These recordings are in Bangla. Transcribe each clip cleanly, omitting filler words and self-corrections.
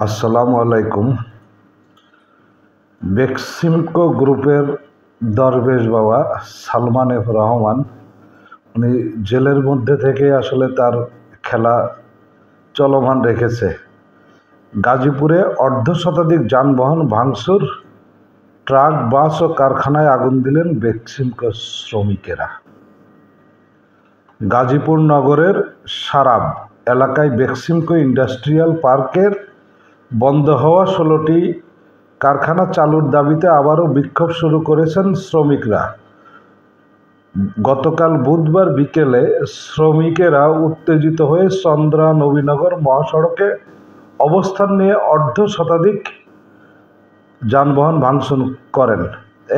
আসসালামু আলাইকুম। বেক্সিমকো গ্রুপের দরবেশ বাবা সালমান এফ রহমান উনি জেলের মধ্যে থেকে আসলে তার খেলা চলমান রেখেছে। গাজীপুরে অর্ধশতাধিক যানবাহন ভাঙচুর, ট্রাক, বাস ও কারখানায় আগুন দিলেন বেক্সিমকো শ্রমিকেরা। গাজীপুর নগরের সারাব এলাকায় বেক্সিমকো ইন্ডাস্ট্রিয়াল পার্কের বন্ধ হওয়া 16টি কারখানা চালুর দাবিতে আবারও বিক্ষোভ শুরু করেছেন শ্রমিকরা। গতকাল বুধবার বিকেলে শ্রমিকেরা উত্তেজিত হয়ে চন্দ্রা নবীনগর মহাসড়কে অবস্থান নিয়ে অর্ধশতাধিক যানবাহন ভাঙচুর করেন।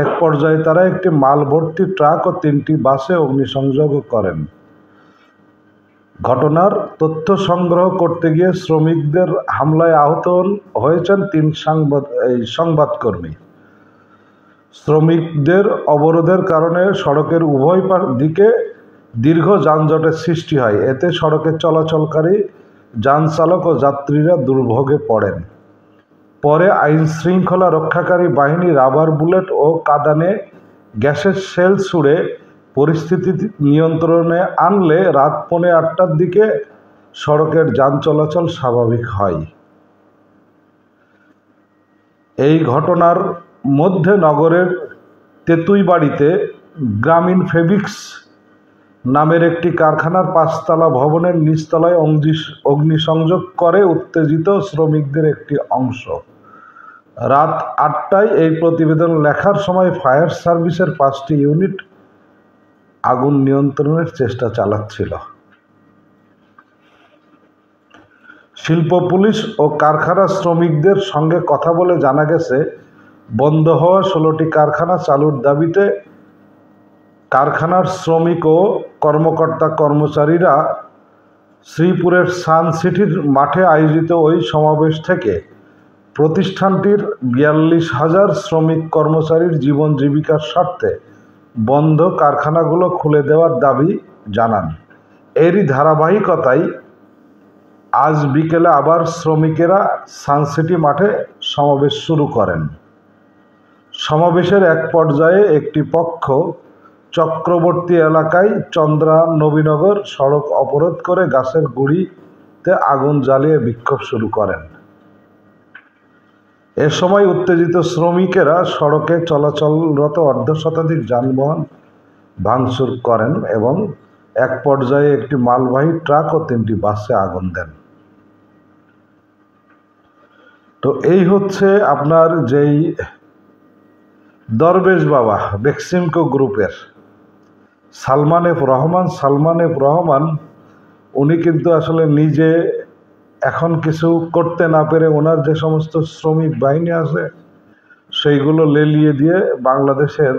এক পর্যায়ে তারা একটি মাল ভর্তি ট্রাক ও 3টি বাসে অগ্নিসংযোগ করেন। ঘটনার তথ্য সংগ্রহ করতে গিয়ে শ্রমিকদের হামলায় আহত হয়েছেন 3 সংবাদকর্মী। শ্রমিকদের অবরোধের কারণে সড়কের উভয় দিকে দীর্ঘ যানজটের সৃষ্টি হয়। এতে সড়কে চলাচলকারী যান চালক ও যাত্রীরা দুর্ভোগে পড়েন। পরে আইনশৃঙ্খলা রক্ষাকারী বাহিনী রাবার বুলেট ও কাঁদানে গ্যাসের শেল ছুড়ে পরিস্থিতি নিয়ন্ত্রণে আনলে রাত 8:45টার দিকে সড়কের যান চলাচল স্বাভাবিক হয়। এই ঘটনার মধ্যে নগরের তেঁতুইবাড়িতে গ্রামীণ ফেব্রিক্স নামের একটি কারখানার 5তলা ভবনের নিচতলায় অগ্নিসংযোগ করে উত্তেজিত শ্রমিকদের একটি অংশ। রাত 8টায় এই প্রতিবেদন লেখার সময় ফায়ার সার্ভিসের 5টি ইউনিট আগুন নিয়ন্ত্রণের চেষ্টা চালাচ্ছিল। শিল্প পুলিশ ও কারখানা শ্রমিকদের সঙ্গে কথা বলে জানা গেছে, বন্ধ হওয়া 16টি কারখানা চালুর দাবিতে কারখানার শ্রমিক ও কর্মকর্তা-কর্মচারীরা শ্রীপুরের সান সিটির মাঠে আয়োজিত ওই সমাবেশ থেকে প্রতিষ্ঠানটির 42,000 শ্রমিক কর্মচারীর জীবন জীবিকার স্বার্থে বন্ধ কারখানাগুলো খুলে দেওয়ার দাবি জানান। এরই ধারাবাহিকতায় আজ বিকেলে আবার শ্রমিকেরা সানসিটি মাঠে সমাবেশ শুরু করেন। সমাবেশের এক পর্যায়ে একটি পক্ষ চক্রবর্তী এলাকায় চন্দ্রা নবীনগর সড়ক অবরোধ করে গাছের গুঁড়িতে আগুন জ্বালিয়ে বিক্ষোভ শুরু করেন। এ সময় উত্তেজিত শ্রমিকেরা সড়কে চলাচলরত অর্ধশতাধিক যানবাহন ভাঙচুর করেন এবং এক পর্যায়ে একটি মালবাহী ট্রাক ও 3টি বাসে আগুন দেন। তো এই হচ্ছে আপনার যেই দরবেশ বাবা বেক্সিমকো গ্রুপের সালমান এফ রহমান উনি কিন্তু আসলে নিজে এখন কিছু করতে না পেরে ওনার যে সমস্ত শ্রমিক বাহিনী আছে সেইগুলো লেলিয়ে দিয়ে বাংলাদেশের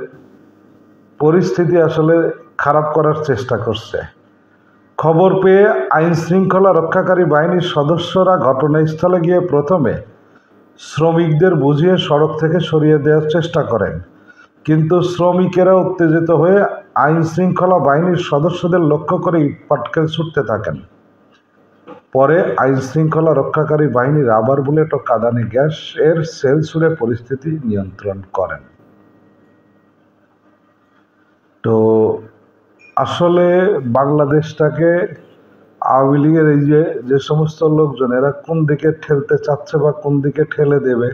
পরিস্থিতি আসলে খারাপ করার চেষ্টা করছে। খবর পেয়ে আইনশৃঙ্খলা রক্ষাকারী বাহিনীর সদস্যরা ঘটনাস্থলে গিয়ে প্রথমে শ্রমিকদের বুঝিয়ে সড়ক থেকে সরিয়ে দেওয়ার চেষ্টা করেন, কিন্তু শ্রমিকেরা উত্তেজিত হয়ে আইনশৃঙ্খলা বাহিনীর সদস্যদের লক্ষ্য করে ইটপাটকেল ছুটতে থাকেন। পরে আইনশৃঙ্খলা রক্ষাকারী বাহিনী রাবার বুলেট ও কাঁদানে গ্যাস এর সেল ছুড়ে পরিস্থিতি নিয়ন্ত্রণ করেন। তো আসলে বাংলাদেশটাকে আওয়ামী লীগের এই যে সমস্ত লোকজন এরা কোন দিকে ঠেলতে চাচ্ছে বা কোন দিকে ঠেলে দেবে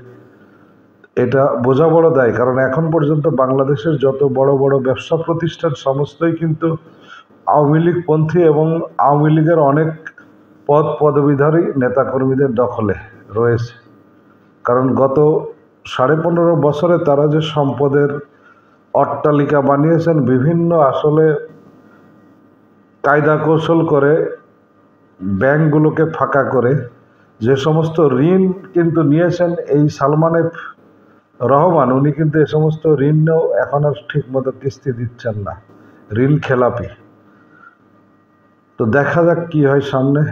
এটা বোঝা বড় দায়। কারণ এখন পর্যন্ত বাংলাদেশের যত বড় বড় ব্যবসা প্রতিষ্ঠান সমস্তই কিন্তু আওয়ামী লীগ পন্থী এবং আওয়ামী লীগের অনেক পদবিধারী নেতাকর্মীদের দখলে রয়েছে। কারণ গত 15.5 বছরে তারা যে সম্পদের অট্টালিকা বানিয়েছেন বিভিন্ন আসলে কায়দা কৌশল করে ব্যাংকগুলোকে ফাঁকা করে, যে সমস্ত ঋণ কিন্তু নিয়েছেন এই সালমান এফ রহমান উনি কিন্তু এ সমস্ত ঋণও এখন আর ঠিক মতো কিস্তি দিচ্ছেন না, ঋণ খেলাপি। তো দেখা যাক কি হয় সামনে।